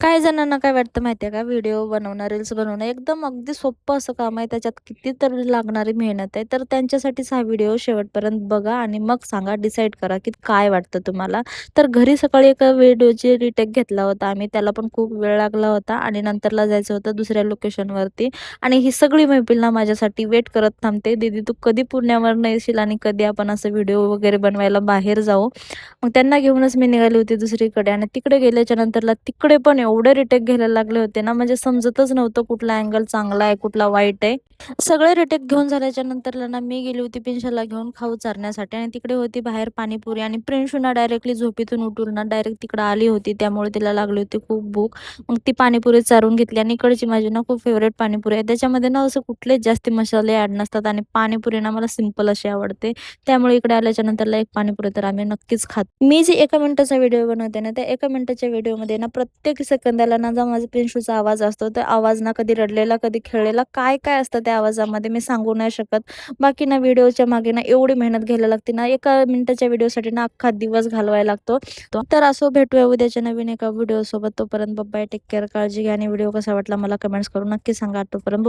काही जणांना काय वाटतं माहिती आहे का, व्हिडिओ बनवणं, रील्स बनवणं एकदम अगदी सोपं असं काम आहे. त्याच्यात कितीतरी लागणारी मेहनत आहे. तर त्यांच्यासाठीच हा व्हिडिओ शेवटपर्यंत बघा आणि मग सांगा, डिसाईड करा की काय वाटतं तुम्हाला. तर घरी सकाळी एका व्हिडिओची रिटेक घेतला होता आम्ही. त्याला पण खूप वेळ लागला होता आणि नंतरला जायचं होतं दुसऱ्या लोकेशनवरती आणि ही सगळी मैफिल ना माझ्यासाठी वेट करत थांबते. "दीदी तू कधी पुण्यावरनं येशील आणि कधी आपण असं व्हिडिओ वगैरे बनवायला बाहेर जाऊ?" मग त्यांना घेऊनच मी निघाली होती दुसरीकडे आणि तिकडे गेल्याच्या नंतरला तिकडे पण एवढे रिटेक घ्यायला लागले होते ना, म्हणजे समजतच नव्हतं कुठला अँगल चांगला आहे, कुठला वाईट आहे. सगळे रिटेक घेऊन झाल्याच्या नंतरला ना मी गेली होती पिंशाला घेऊन खाऊ चारण्यासाठी आणि तिकडे होती बाहेर पाणीपुरी आणि प्रिन्शू ना डायरेक्टली झोपेतून उठून ना डायरेक्ट तिकडे आली होती. त्यामुळे तिला लागली होती खूप भूक. मग ती पाणीपुरी चारून घेतली आणि इकडची माझी ना खूप फेव्हरेट पाणीपुरी आहे. त्याच्यामध्ये ना असं कुठलेच जास्ती मसाले ॲड नसतात आणि पाणीपुरी ना मला सिंपल अशी आवडते. त्यामुळे इकडे आल्याच्या नंतरला एक पाणीपुरी तर आम्ही नक्कीच खातो. मी जे 1 मिनिटाचा व्हिडिओ बनवते ना, त्या 1 मिनिटाच्या व्हिडिओमध्ये ना प्रत्येक सेकंदाला ना जो माझा प्रिन्शूचा आवाज असतो, तो आवाज ना कधी रडलेला, कधी खेळलेला, काय-काय असतं त्या आवाजामध्ये मी सांगू नाही शकत. बाकी ना व्हिडिओच्या मागे ना एवढी मेहनत घ्यायला लागते ना, 1 मिनिटाच्या व्हिडिओसाठी ना अख्खा दिवस घालवायला लागतो. तर असो भेटूया उद्याच्या नवीन एका व्हिडिओसोबत. तोपर्यंत बाय टेक केअर, काळजी घ्या आणि व्हिडिओ कसा वाटला मला कमेंट्स करून नक्की सांगा. तोपर्यंत